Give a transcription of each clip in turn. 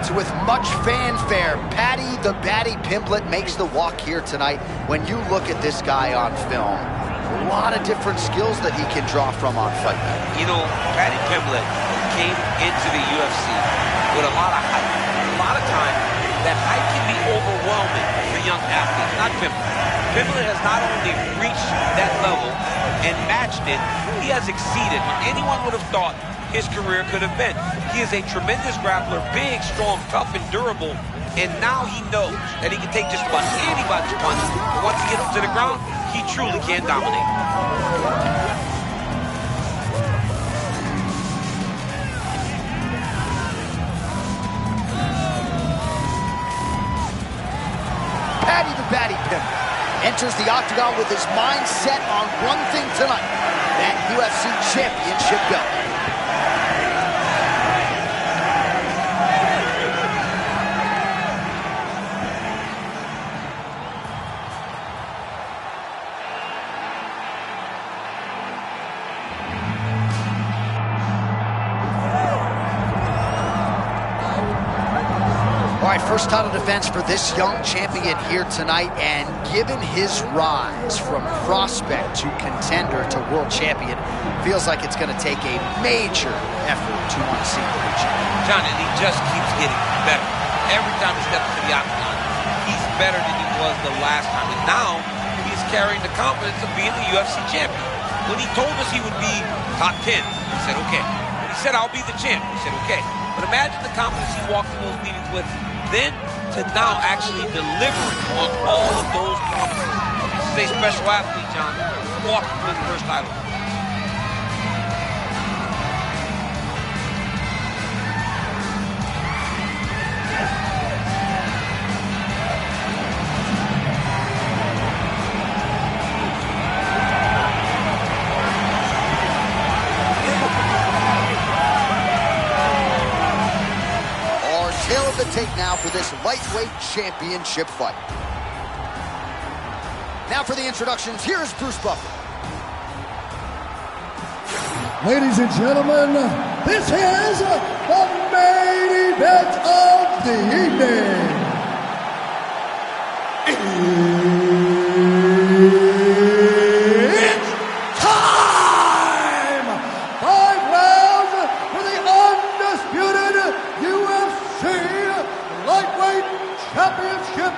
So with much fanfare, Paddy the Baddy Pimblett makes the walk here tonight. When you look at this guy on film, a lot of different skills that he can draw from on Fight Night. You know, Paddy Pimblett came into the UFC with a lot of hype. A lot of times, that hype can be overwhelming for young athletes, not Pimblett. Pimblett has not only reached that level and matched it, he has exceeded what anyone would have thought his career could have been. He is a tremendous grappler, big, strong, tough, and durable, and now he knows that he can take just about anybody's punch, but once he gets to the ground, he truly can dominate. Paddy the Baddy Pimblett enters the octagon with his mind set on one thing tonight, that UFC championship belt. All right, first title defense for this young champion here tonight, and given his rise from prospect to contender to world champion, feels like it's going to take a major effort to unseat the new champion. John, and he just keeps getting better. Every time he steps into the octagon, he's better than he was the last time, and now he's carrying the confidence of being the UFC champion. When he told us he would be top 10, we said, okay. When he said, I'll be the champ, we said, okay. But imagine the confidence he walked in those meetings with, then to now actually delivering on all of those promises. This is a special athlete, John, walking for the first title. The take now for this lightweight championship fight. Now for the introductions, here's Bruce Buffer. Ladies and gentlemen, this is the main event of the evening. It's time! 5 rounds for the undisputed UFC Lightweight Championship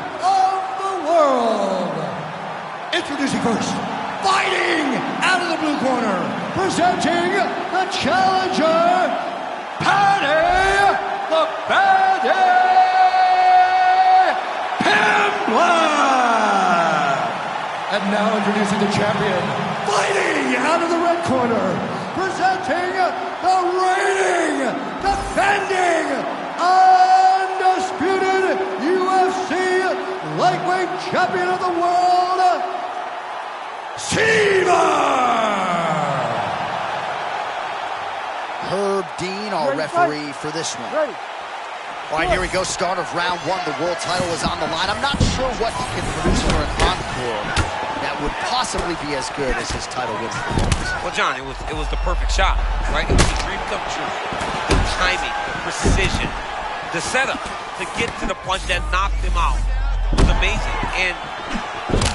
Introducing first, fighting out of the blue corner, presenting the challenger, Paddy the Bandit Pimblett. And now introducing the champion, fighting out of the red corner, presenting the reigning, defending, undisputed UFC lightweight champion of the world, Herb Dean, our referee for this one. Ready. All right, here we go. Start of round one. The world title is on the line. I'm not sure what he can produce for an encore that would possibly be as good as his title win performance. Well, John, it was the perfect shot, right? It was a dream come true. The timing, the precision, the setup to get to the punch that knocked him out was amazing. And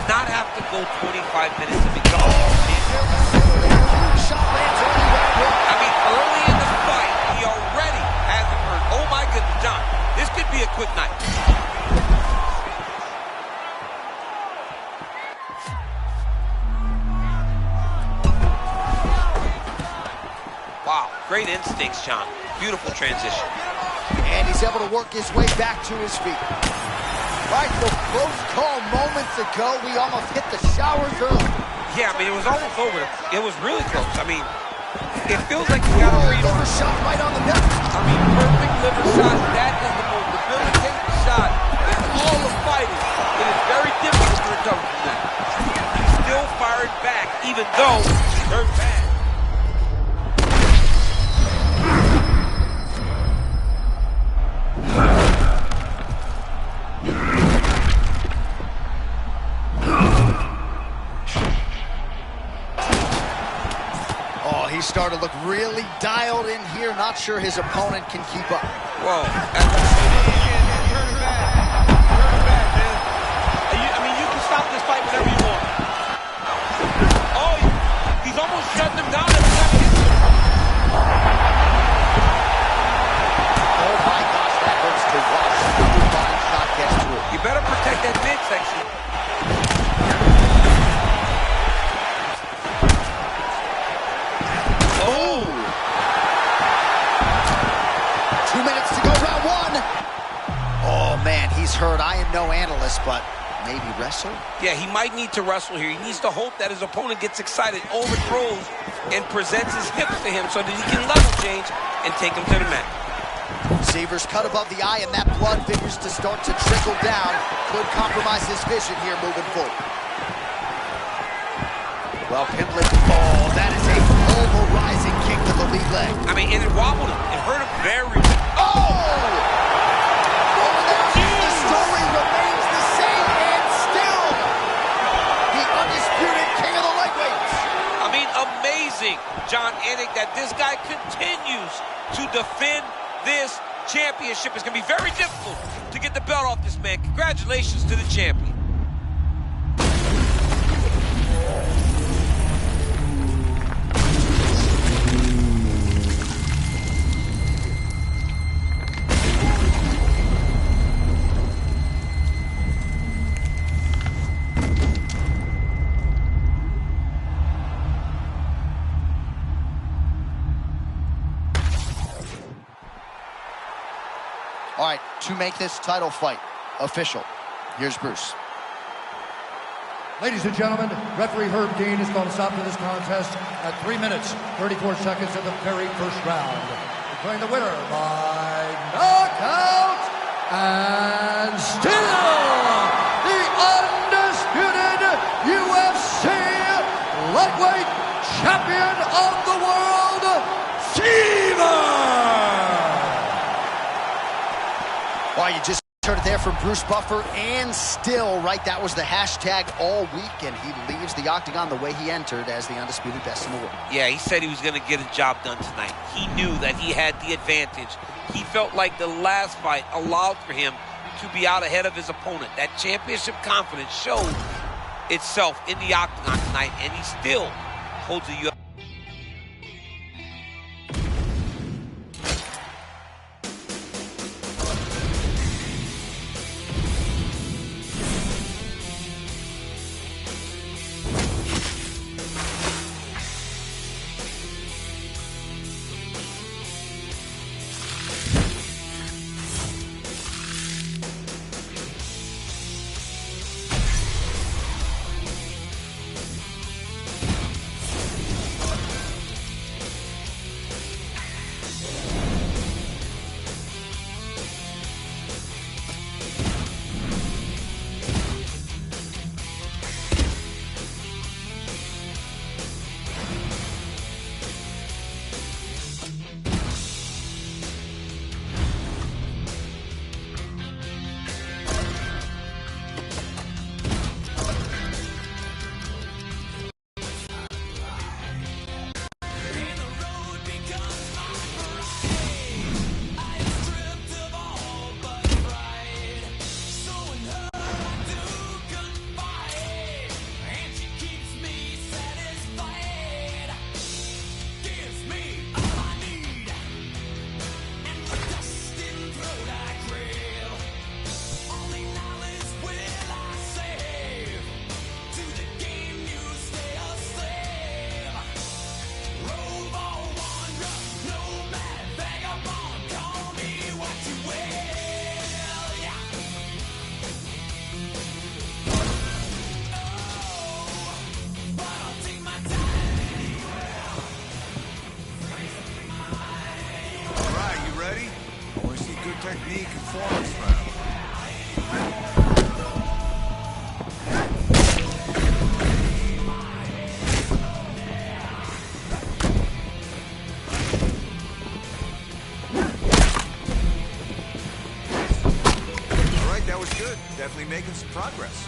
not have to go 25 minutes to become a champion. I mean, early in the fight, he already has him hurt. Oh my goodness, John, this could be a quick night. Wow, great instincts, John. Beautiful transition. And he's able to work his way back to his feet. Right, the close call moments ago, we almost hit the shower zone. Yeah, I mean, it was almost over. It was really close. I mean, it feels like he got a read on liver shot right on the neck. I mean, perfect liver shot. That is the most debilitating shot in all of fighting. It is very difficult to recover from that. He still fired back, even though he hurt bad. He's starting to look really dialed in here. Not sure his opponent can keep up. Whoa. Turn it back. Turn it back, man. I mean, you can stop this fight whenever you want. Oh, he's almost shutting him down every time he hits him. Oh, my gosh, that hurts to watch. The body shot gets to it. You better protect that midsection. Oh! 2 minutes to go, round one. Oh, man, he's hurt. I am no analyst, but maybe wrestle? Yeah, he might need to wrestle here. He needs to hope that his opponent gets excited, overthrows, and presents his hips to him so that he can level change and take him to the mat. Severs cut above the eye, and that blood figures to start to trickle down. Could compromise his vision here moving forward. Well, Pimblett, oh, that is a pulverizing kick to the lead leg. I mean, and it wobbled him. It hurt him very much. Oh! The story remains the same, and still the undisputed king of the lightweights. I mean, amazing, John Anik, that this guy continues to defend this championship. It's going to be very difficult to get the belt off this man. Congratulations to the champion. All right, to make this title fight official, here's Bruce. Ladies and gentlemen, referee Herb Dean is going to stop to this contest at 3 minutes, 34 seconds of the very first round. Declaring the winner by knockout and still the undisputed UFC lightweight champion of the world, Well, you just heard it there from Bruce Buffer, and still, right, that was the hashtag all week, and he leaves the octagon the way he entered as the undisputed best in the world. Yeah, he said he was going to get a job done tonight. He knew that he had the advantage. He felt like the last fight allowed for him to be out ahead of his opponent. That championship confidence showed itself in the octagon tonight, and he still holds the UFC. technique and form round. All right, that was good. Definitely making some progress.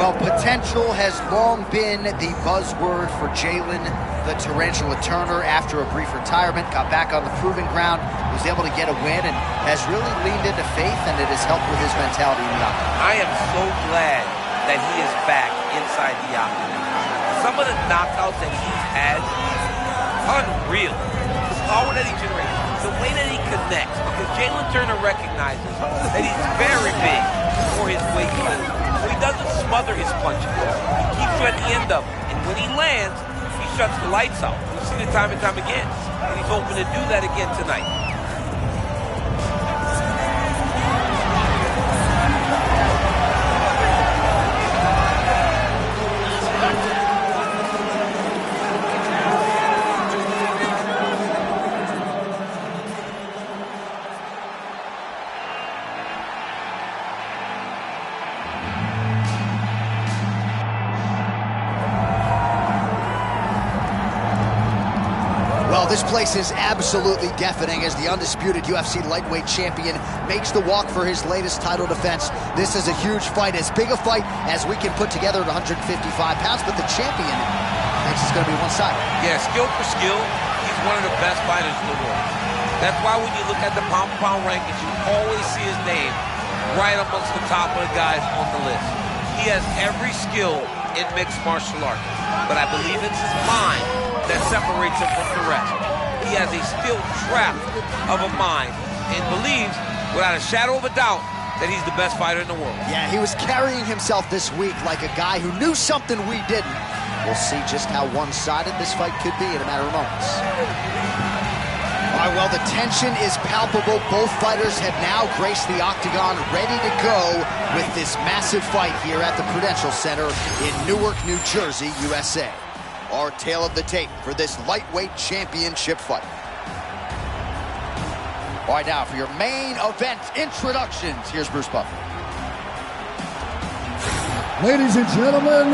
Well, potential has long been the buzzword for Jalen. the Tarantula Turner, after a brief retirement, got back on the proving ground, was able to get a win, and has really leaned into faith, and it has helped with his mentality in the octagon. I am so glad that he is back inside the octagon. Some of the knockouts that he's had, unreal. The power that he generates, the way that he connects, because Jalen Turner recognizes that he's very big for his weight class. So he doesn't smother his punches. He keeps you at the end of them. And when he lands, he shuts the lights out. We've seen it time and time again. And he's hoping to do that again tonight. Well, this place is absolutely deafening as the undisputed UFC lightweight champion makes the walk for his latest title defense. This is a huge fight, as big a fight as we can put together at 155 pounds, but the champion thinks it's going to be one-sided. Yeah, skill for skill, he's one of the best fighters in the world. That's why when you look at the pound-for-pound rankings, you always see his name right amongst the top of the guys on the list. He has every skill in mixed martial arts, but I believe it's his mind that separates him from the rest. He has a steel trap of a mind and believes, without a shadow of a doubt, that he's the best fighter in the world. Yeah, he was carrying himself this week like a guy who knew something we didn't. We'll see just how one-sided this fight could be in a matter of moments. All right, well, the tension is palpable. Both fighters have now graced the octagon, ready to go with this massive fight here at the Prudential Center in Newark, New Jersey, USA. Our tale of the tape for this lightweight championship fight. All right, now for your main event introductions, here's Bruce Buffer. Ladies and gentlemen,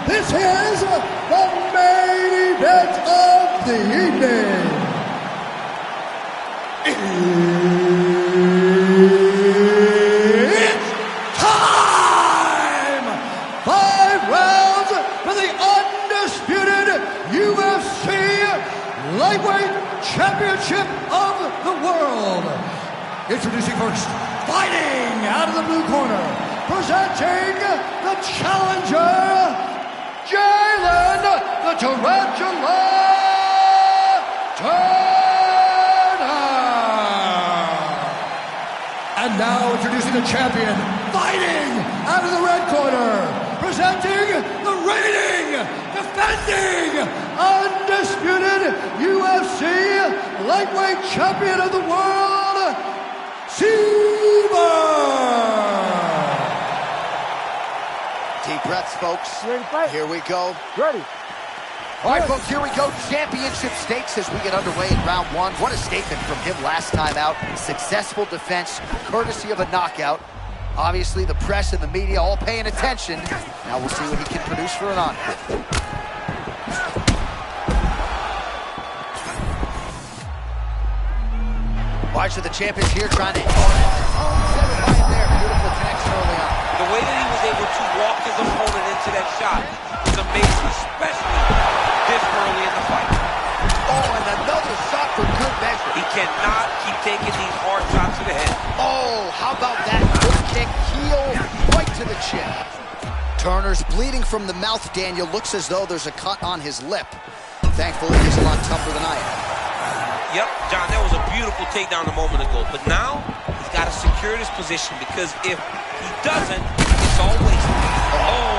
this is the main event of the evening. It's time! 5 rounds for the undisputed UFC Lightweight Championship of the World. Introducing first, fighting out of the blue corner, presenting the challenger, Jalen the Tarantula Turner. And now introducing the champion, fighting out of the red corner, presenting the reigning, defending, undisputed UFC lightweight champion of the world, Seaver. Deep breaths, folks. You ready to fight? Here we go. Ready. All right, folks, here we go. Championship stakes as we get underway in round 1. What a statement from him last time out. Successful defense, courtesy of a knockout. Obviously, the press and the media all paying attention. Now we'll see what he can produce for an encore. All right, so the champ is here trying to set it there. Beautiful connection early on. The way that he was able to walk his opponent into that shot is amazing, especially this early in the fight. Oh, and another shot for good measure. He cannot keep taking these hard shots to the head. Oh, how about that good kick, heel right to the chin. Turner's bleeding from the mouth, Daniel. Looks as though there's a cut on his lip. Thankfully, he's a lot tougher than I am. Yep, John, that was a beautiful takedown a moment ago. But now, he's got to secure this position, because if he doesn't, it's all wasted. Oh!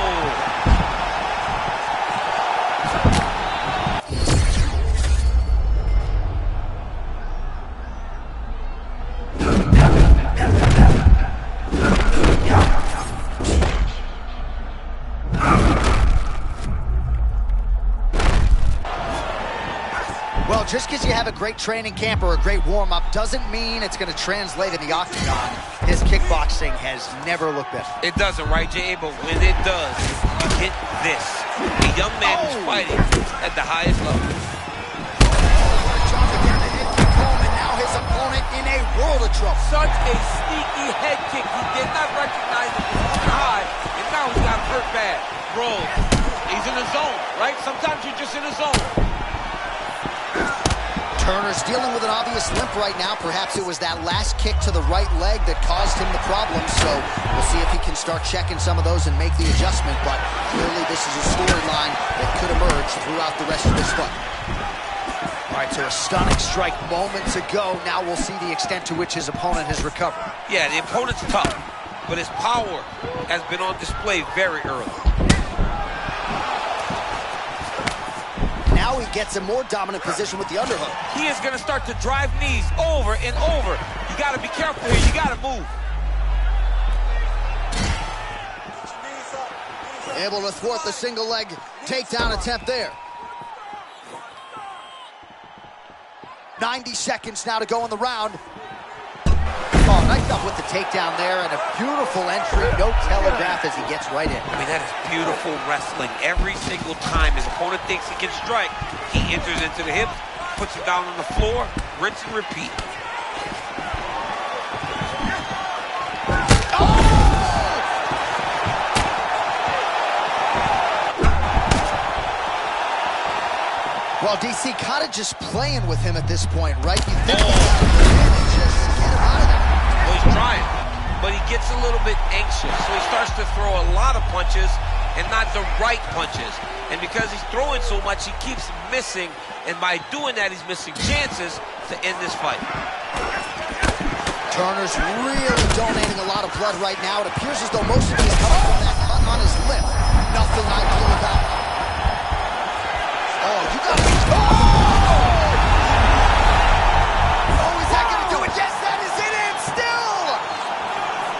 Well, just because you have a great training camp or a great warm-up doesn't mean it's going to translate in the octagon. His kickboxing has never looked better. It doesn't, right, J.A.? But when it does, you get this. A young man who's fighting at the highest level. Johnson getting the head kick home, and now his opponent in a world of trouble. Such a sneaky head kick. He did not recognize it was high, and now he's got hurt bad. Bro, he's in the zone, right? Sometimes you're just in the zone. Turner's dealing with an obvious limp right now. Perhaps it was that last kick to the right leg that caused him the problem. So we'll see if he can start checking some of those and make the adjustment. But clearly this is a storyline that could emerge throughout the rest of this fight. All right, so a stunning strike moments ago. Now we'll see the extent to which his opponent has recovered. Yeah, the opponent's tough, but his power has been on display very early. Now he gets a more dominant position with the underhook. He is going to start to drive knees over and over. You got to be careful here. You got to move. Able to thwart the single leg takedown attempt there. 90 seconds now to go in the round. Oh, nice job with the takedown there, and a beautiful entry, no telegraph as he gets right in. I mean, that is beautiful wrestling. Every single time his opponent thinks he can strike, he enters into the hips, puts him down on the floor, rinse and repeat. Well, DC kind of just playing with him at this point, right? You think just get him out of there. Well, he's trying, but he gets a little bit anxious, so he starts to throw a lot of punches and not the right punches. And because he's throwing so much, he keeps missing, and by doing that, he's missing chances to end this fight. Turner's really donating a lot of blood right now. It appears as though most of it is coming from that cut on his lip. Nothing ideal about it. Oh, you got to... Oh! Oh, is that going to do it? Yes, that is it, and still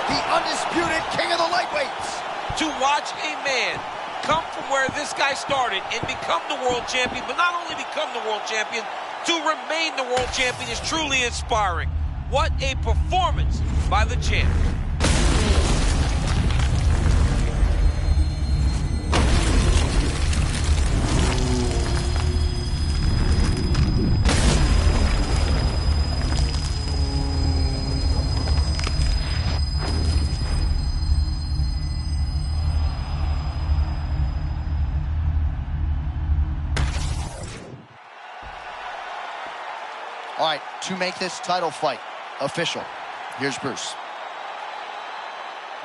the undisputed king of the lightweights. To watch a man come from where this guy started and become the world champion, but not only become the world champion, to remain the world champion is truly inspiring. What a performance by the champ. All right, to make this title fight official, here's Bruce.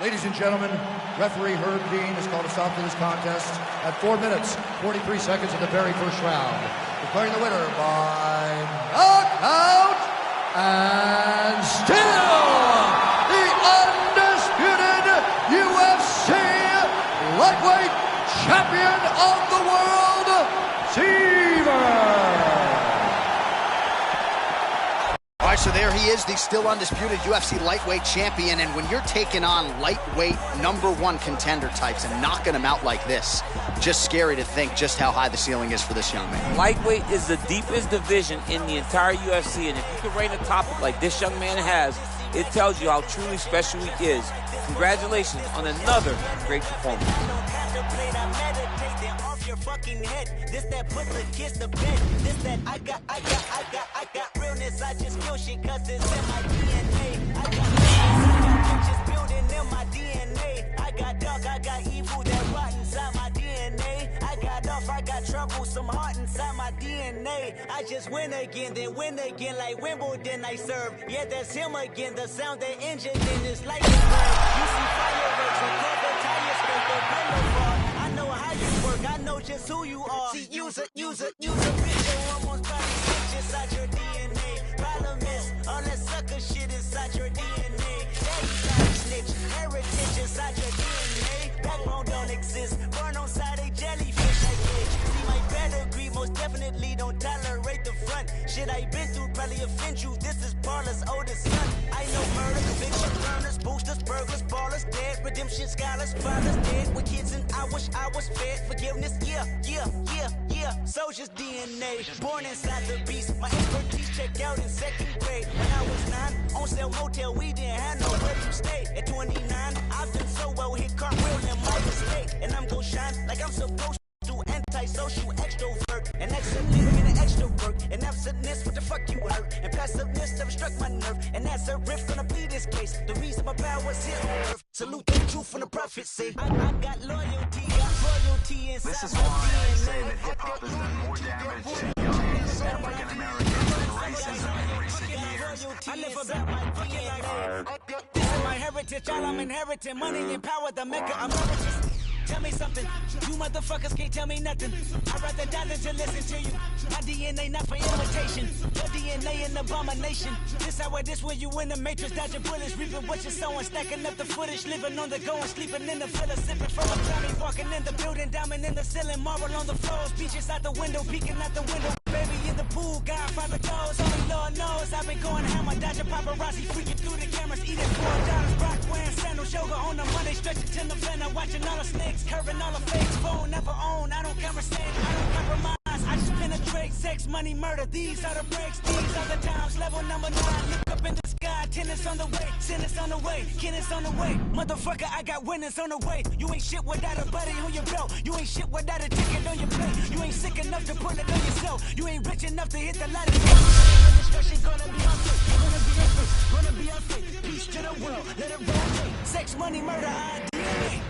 Ladies and gentlemen, referee Herb Dean has called a stop to this contest at 4 minutes, 43 seconds of the very first round. Declaring the winner by knockout and still the undisputed UFC lightweight champion of the world, Seaver. All right, so there he is, the still undisputed UFC lightweight champion. And when you're taking on lightweight #1 contender types and knocking them out like this, just scary to think just how high the ceiling is for this young man. Lightweight is the deepest division in the entire UFC, and if you can reign atop it like this young man has, it tells you how truly special he is. Congratulations on another great performance. Your fucking head. This that put the kiss to bed. This that I got realness. I just feel shit cause it's in my DNA. I got bitches building in my DNA. I got dark, I got evil that rot inside my DNA. I got off, I got trouble, some heart inside my DNA. I just win again, then win again like Wimbledon I serve. Yeah, that's him again. The sound that engine in this light is burn. You see fireworks, record the tires, straight the boulevard. I know how you work, I know just who you are. See, use a bitch, almost body snitch inside your DNA. Problem is, all that sucker shit inside your DNA. Daddy body snitch, heritage inside your DNA. Backbone don't exist, burn on side a jellyfish I bitch. See my pedigree, most definitely don't tolerate the front. Shit I been through probably offend you, this is Paula's oldest son. I know murder, conviction, burners, boosters, burglars, ballers, dead, redemption, scholars, fathers, dead with kids and I wish I was fed. Forgiveness, yeah. Soldier's DNA, born inside the beast. My expertise checked out in 2nd grade. When I was 9, on sale motel, we didn't have nowhere to stay. At 29, I've been so well hit cartwheel in my estate. And I'm gon' shine like I'm supposed to. Antisocial extrovert, and excellent in an extra work. And absentness, what the fuck you hurt? And passiveness never struck my nerve. And that's a riff gonna be this case. The reason my power's here on earth. Salute the truth from the prophet say. I got loyalty inside. This is why I say that hip-hop has done more damage to young African Americans than This is my heritage, all I'm inheriting. Money and power, the maker emeritus. Tell me something, you motherfuckers can't tell me nothing. I'd rather die than to listen to you. My DNA not for imitation, your DNA an abomination. This how it is when you in the matrix, dodging bullets, reaping what you're sowing, stacking up the footage, living on the go and sleeping in the villa, sipping from a Tommy, walking in the building, diamond in the ceiling, marble on the floors, beaches out the window, peeking out the window. Baby in the pool, Godfather goes, only Lord knows I've been going hammer, dodging paparazzi, freaking through the cameras, eating $4, Brock wearing sandals, yoga on the Monday, stretching till November, watching all the snakes, curving all the fakes, phone never own, I don't conversate, I don't compromise, I just penetrate, sex, money, murder, these are the breaks, these are the times, level number 9, look up in the sky, tennis on the way, sentence on the way, Kenneth on the way, motherfucker, I got winners on the way, you ain't shit without a buddy on your belt, you ain't shit without a ticket on your plate, you ain't sick enough to put it on yourself, you ain't rich enough to hit the light of registration, gonna be unfake, gonna be unfake, gonna be unfake, peace to the world, let it rotate, sex, money, murder, DNA.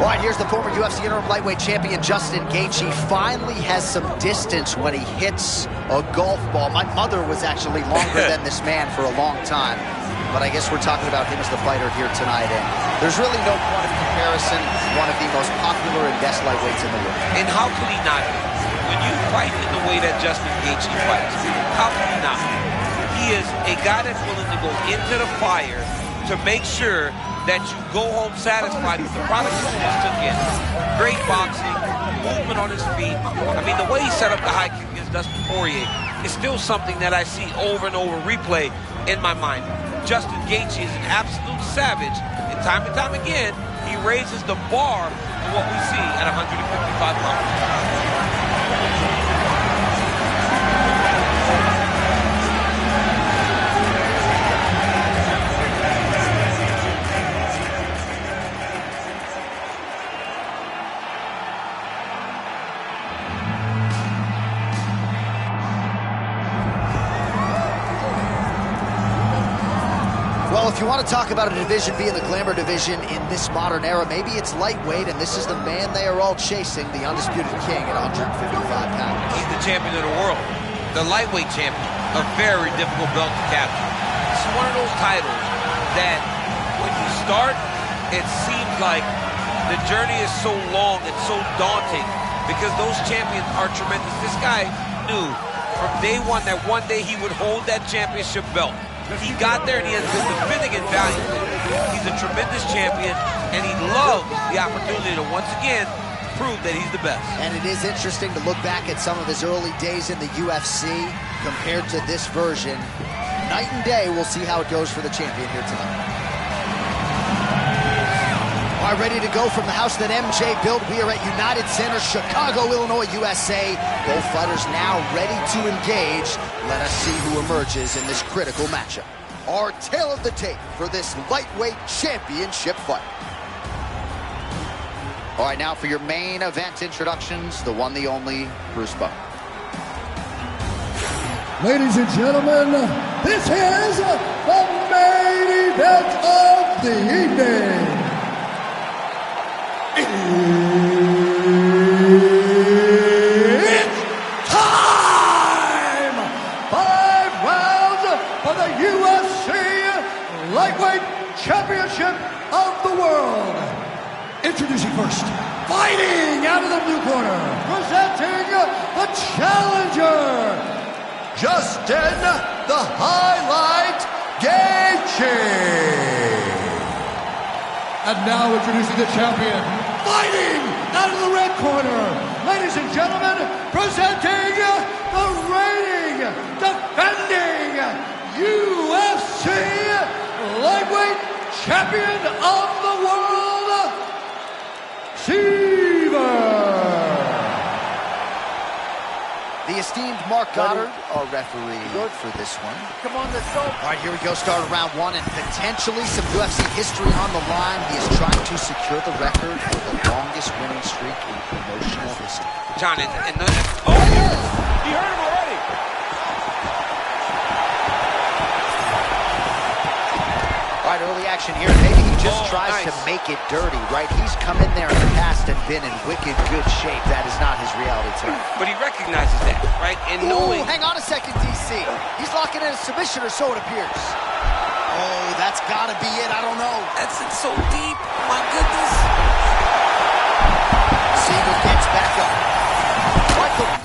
All right, here's the former UFC interim lightweight champion, Justin Gaethje, finally has some distance when he hits a golf ball. My mother was actually longer than this man for a long time, but I guess we're talking about him as the fighter here tonight, and there's really no point of comparison. One of the most popular and best lightweights in the world. And how could he not be? When you fight in the way that Justin Gaethje fights, how could he not be? He is a guy that's willing to go into the fire to make sure that you go home satisfied with the product that you just took in. Great boxing, movement on his feet. I mean, the way he set up the high kick against Dustin Poirier is still something that I see over and over replay in my mind. Justin Gaethje is an absolute savage, and time again, he raises the bar to what we see at 155 pounds. Well, if you want to talk about a division being the glamour division in this modern era, maybe it's lightweight, and this is the man they are all chasing, the undisputed king at 155 pounds. He's the champion of the world, the lightweight champion, a very difficult belt to capture. It's one of those titles that when you start, it seems like the journey is so long and so daunting because those champions are tremendous. This guy knew from day one that one day he would hold that championship belt. He got there and he has been defending it valiantly. He's a tremendous champion, and he loves the opportunity to once again prove that he's the best. And it is interesting to look back at some of his early days in the UFC compared to this version. Night and day, we'll see how it goes for the champion here tonight. All right, ready to go from the house that MJ built. We are at United Center, Chicago, Illinois, USA. Both fighters now ready to engage. Let us see who emerges in this critical matchup. Our tale of the tape for this lightweight championship fight. All right, now for your main event introductions, the one, the only, Bruce Buffer. Ladies and gentlemen, this is the main event of the evening. Introducing first, fighting out of the blue corner, presenting the challenger, Justin the Highlight Gaethje. And now introducing the champion, fighting out of the red corner, ladies and gentlemen, presenting the reigning, defending UFC lightweight champion of the world, Seaver. The esteemed Mark Goddard, our referee for this one. Come on, let's go. All right, here we go. Start round one, and potentially some UFC history on the line. He is trying to secure the record for the longest winning streak in promotional history. John, he hurt him already. All right, early action here. Maybe he just tries to make it dirty, right? He's come in there in the past and been in wicked good shape. That is not his reality tonight. But he recognizes that, right? And knowing... Hang on a second, DC. He's locking in a submission, or so it appears. Oh, that's got to be it. I don't know. That's it so deep. My goodness. Seaver gets back up. Right hook.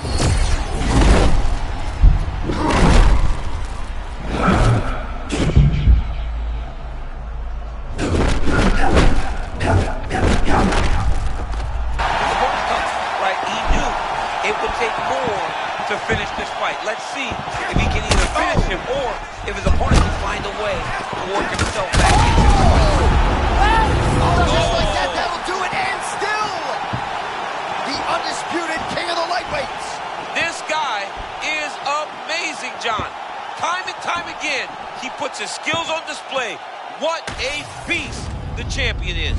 To finish this fight. Let's see if he can either finish him or if his opponent can find a way to work himself back into the fight. Just like that, that'll do it, and still the undisputed king of the lightweights. This guy is amazing, John. Time and time again, he puts his skills on display. What a beast the champion is.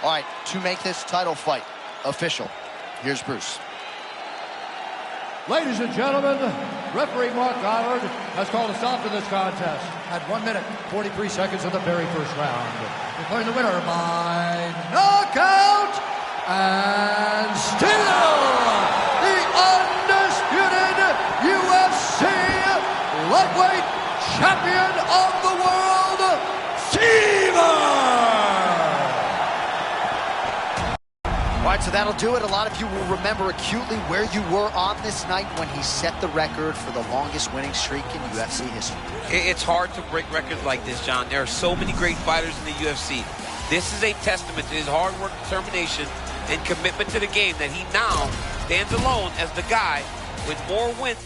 All right, to make this title fight official, here's Bruce. Ladies and gentlemen, referee Mark Goddard has called a stop to this contest at 1 minute, 43 seconds of the very first round. Declaring the winner by knockout and still the undisputed UFC lightweight champion of the world, Seaver! All right, so that'll do it. A lot of you will remember acutely where you were on this night when he set the record for the longest winning streak in UFC history. It's hard to break records like this, John. There are so many great fighters in the UFC. This is a testament to his hard work, determination, and commitment to the game that he now stands alone as the guy with more wins.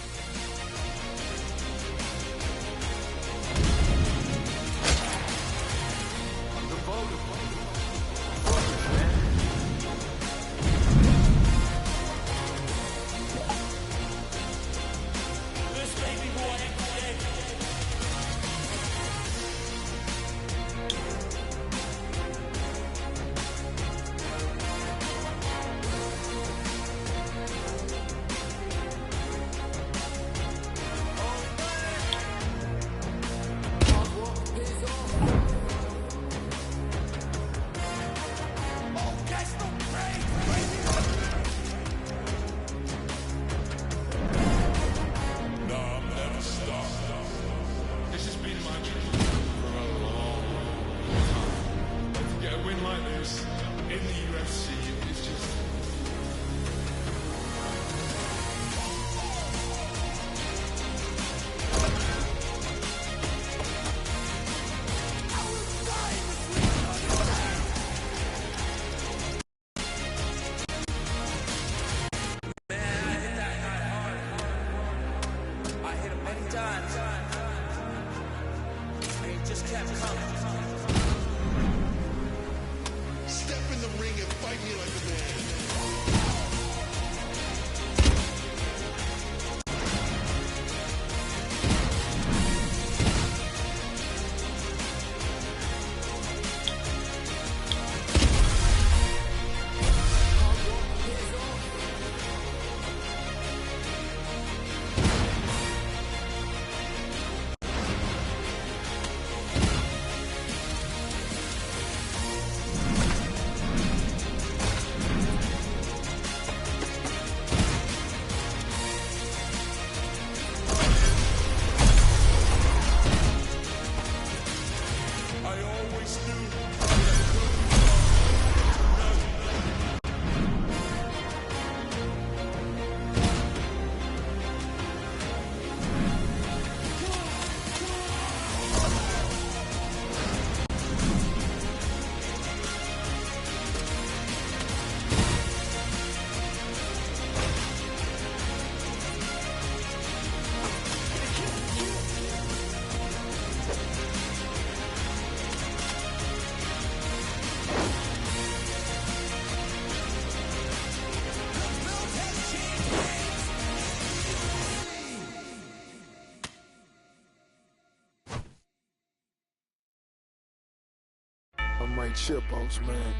white chipmunks, man.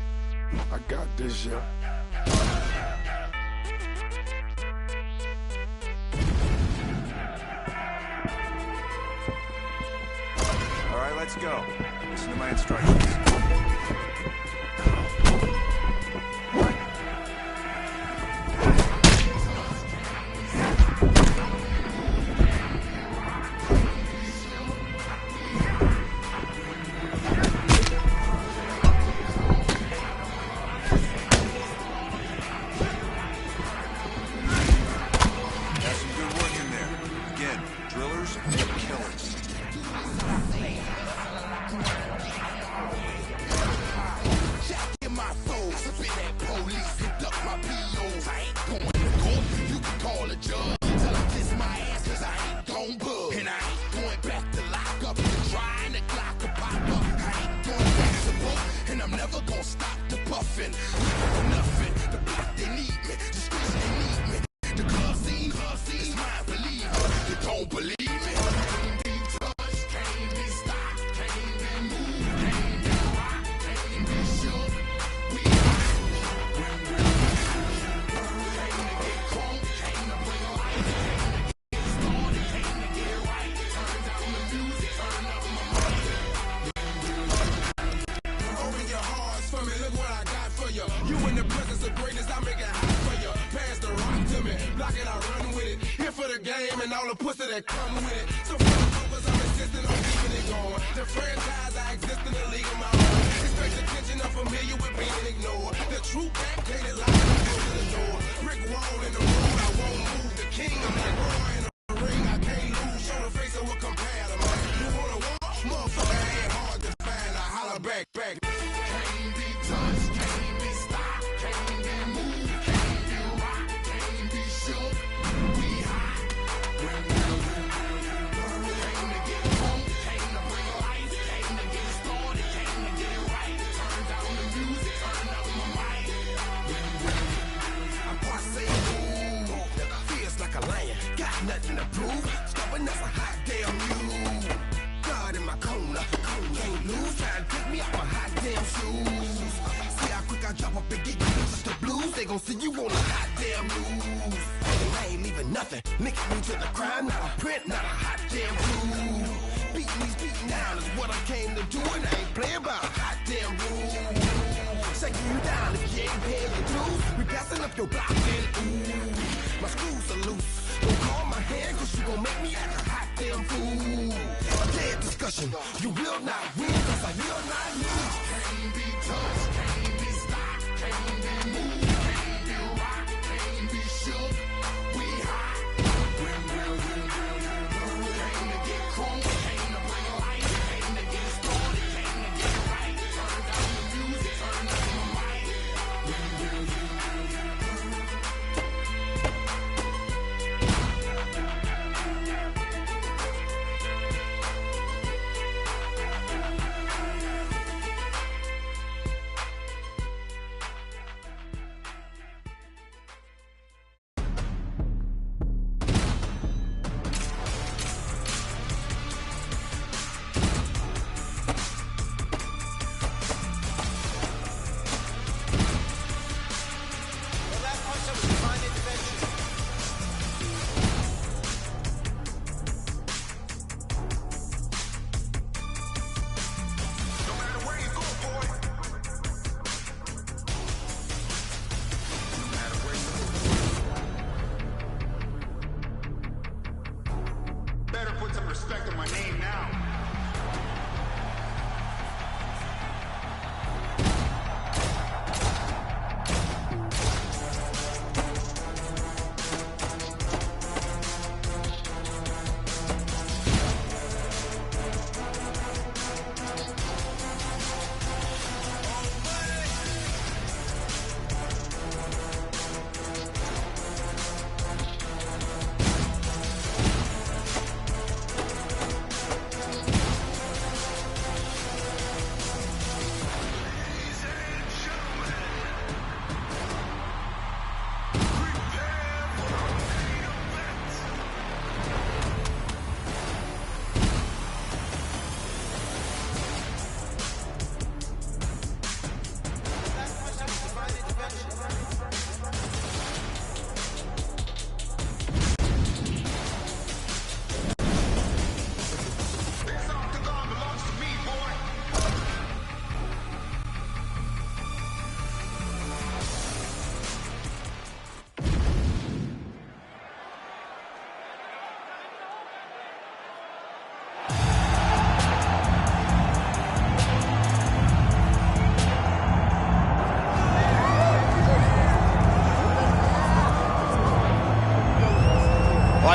I got this, yeah. All right, let's go. Listen to my instructions.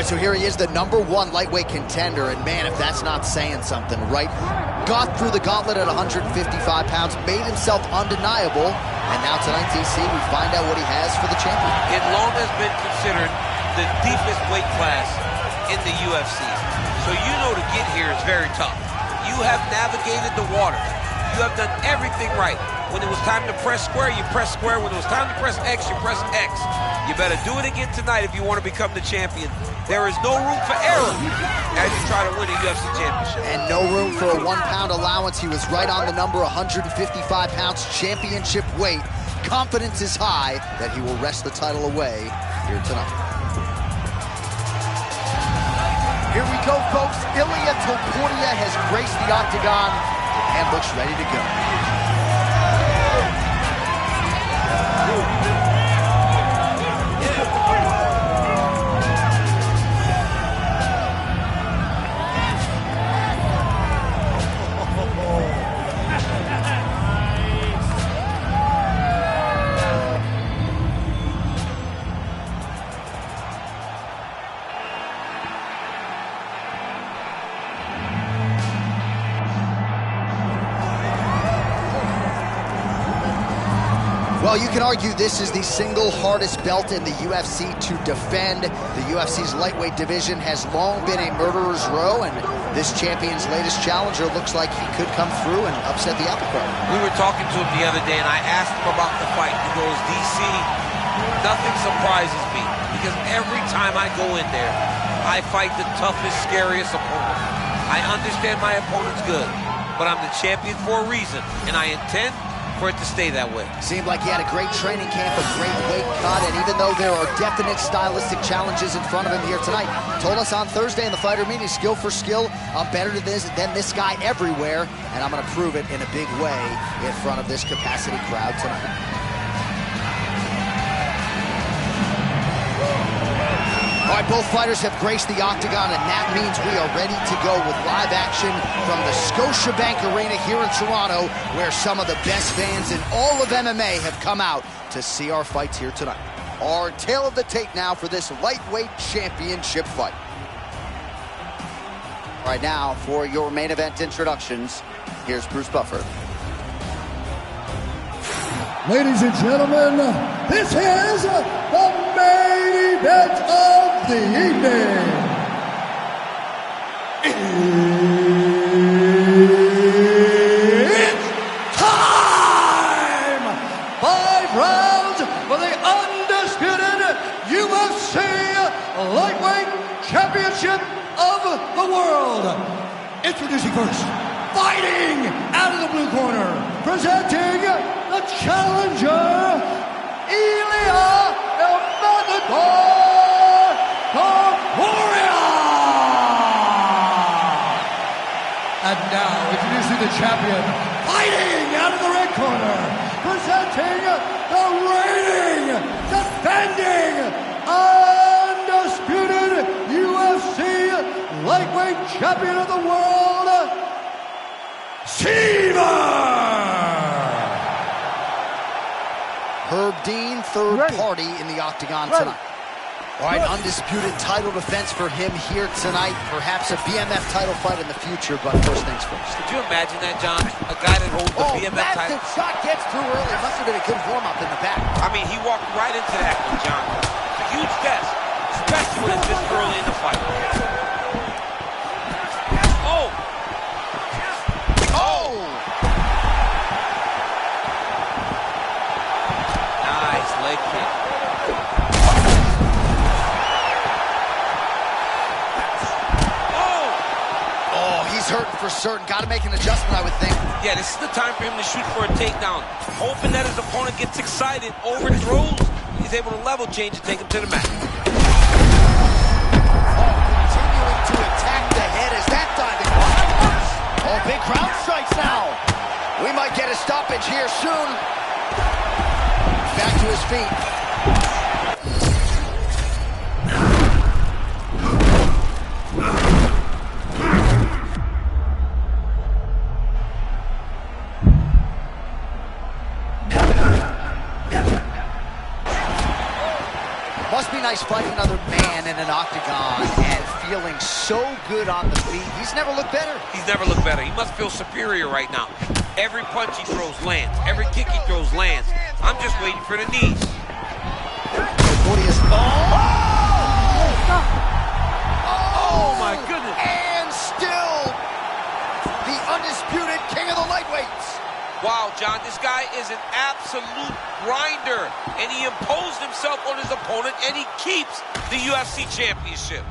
All right, so here he is, the #1 lightweight contender, and man, if that's not saying something, right? Got through the gauntlet at 155 pounds, made himself undeniable, and now tonight, TC, we find out what he has for the champion. It long has been considered the deepest weight class in the UFC. So you know to get here is very tough. You have navigated the waters. You have done everything right. When it was time to press square, you press square. When it was time to press X, you press X. You better do it again tonight if you want to become the champion. There is no room for error as you try to win a UFC championship. And no room for a 1-pound allowance. He was right on the number, 155 pounds, championship weight. Confidence is high that he will wrest the title away here tonight. Here we go, folks. Ilia Topuria has graced the octagon and looks ready to go. Well, you can argue this is the single hardest belt in the UFC to defend. The UFC's lightweight division has long been a murderer's row, and this champion's latest challenger looks like he could come through and upset the apple cart. We were talking to him the other day, and I asked him about the fight. He goes, DC, nothing surprises me, because every time I go in there, I fight the toughest, scariest opponent. I understand my opponent's good, but I'm the champion for a reason, and I intend for it to stay that way. Seemed like he had a great training camp, a great weight cut, and even though there are definite stylistic challenges in front of him here tonight, told us on Thursday in the fighter meeting, skill for skill, I'm better than this guy everywhere, and I'm going to prove it in a big way in front of this capacity crowd tonight. All right, both fighters have graced the octagon, and that means we are ready to go with live action from the Scotiabank Arena here in Toronto, where some of the best fans in all of MMA have come out to see our fights here tonight. Our tale of the tape now for this lightweight championship fight. All right, now for your main event introductions, here's Bruce Buffer. Ladies and gentlemen, this is the main event of the evening. It's time! 5 rounds for the undisputed UFC Lightweight Championship of the World. Introducing first, fighting out of the blue corner, presenting the challenger, Ilia Topuria. And now, introducing the champion, fighting out of the red corner, presenting the reigning, defending, undisputed UFC lightweight champion of the world, Herb Dean, third party in the octagon tonight. All right, undisputed title defense for him here tonight. Perhaps a BMF title fight in the future, but first things first. Could you imagine that, John? A guy that holds the BMF title. Massive shot gets through early. Must have been a good warm-up in the back. I mean, he walked right into that one, John. It's a huge test, especially when it's this early in the fight. Nice leg kick. He's hurting for certain. Got to make an adjustment, I would think. Yeah, this is the time for him to shoot for a takedown. Hoping that his opponent gets excited, overthrows, he's able to level change and take him to the mat. Continuing to attack the head as that diving block. Big ground strikes now. We might get a stoppage here soon. Back to his feet. Must be nice fighting another man in an octagon and feeling so good on the feet. He's never looked better. He's never looked better. He must feel superior right now. Every punch he throws lands. Every kick he throws lands. I'm just waiting for the knees. Oh my goodness. And still the undisputed king of the lightweights. Wow, John, this guy is an absolute grinder, and he imposed himself on his opponent, and he keeps the UFC championship.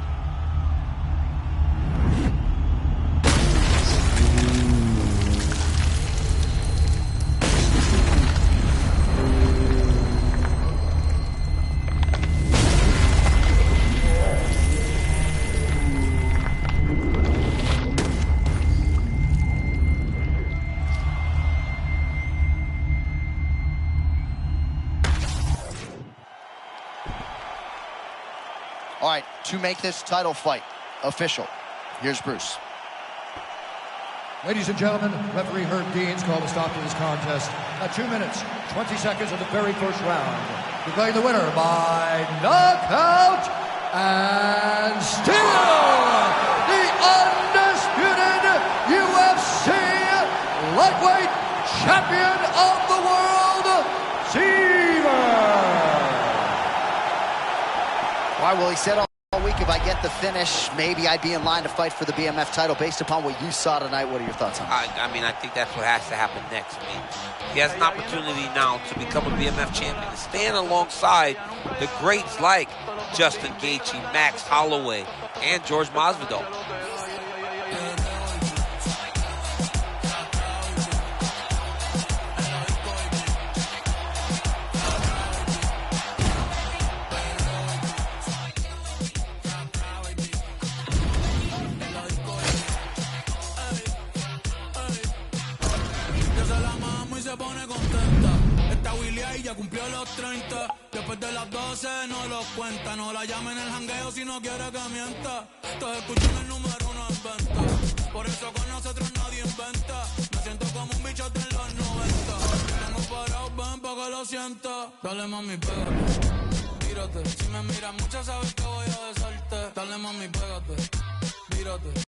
All right, to make this title fight official, here's Bruce. Ladies and gentlemen, referee Herb Dean's called a stop to this contest at 2 minutes, 20 seconds of the very first round. Declaring the winner by knockout and still the undisputed UFC lightweight champion of the world, Seaver. All right, well, he said all week, if I get the finish, maybe I'd be in line to fight for the BMF title. Based upon what you saw tonight, what are your thoughts on that? I mean, I think that's what has to happen next. I mean, he has an opportunity now to become a BMF champion, to stand alongside the greats like Justin Gaethje, Max Holloway, and George Masvidal. Ya cumplió los 30, después de las 12 no los cuenta, no la llamen el jangueo si no quiere que mienta, todos escuchan el número 1 en venta, por eso con nosotros nadie inventa, me siento como un bichote en los 90, tengo parado, ven pa' que lo sienta, dale mami pégate, mírate, si me miras mucho sabes que voy a besarte, dale mami pégate, mírate.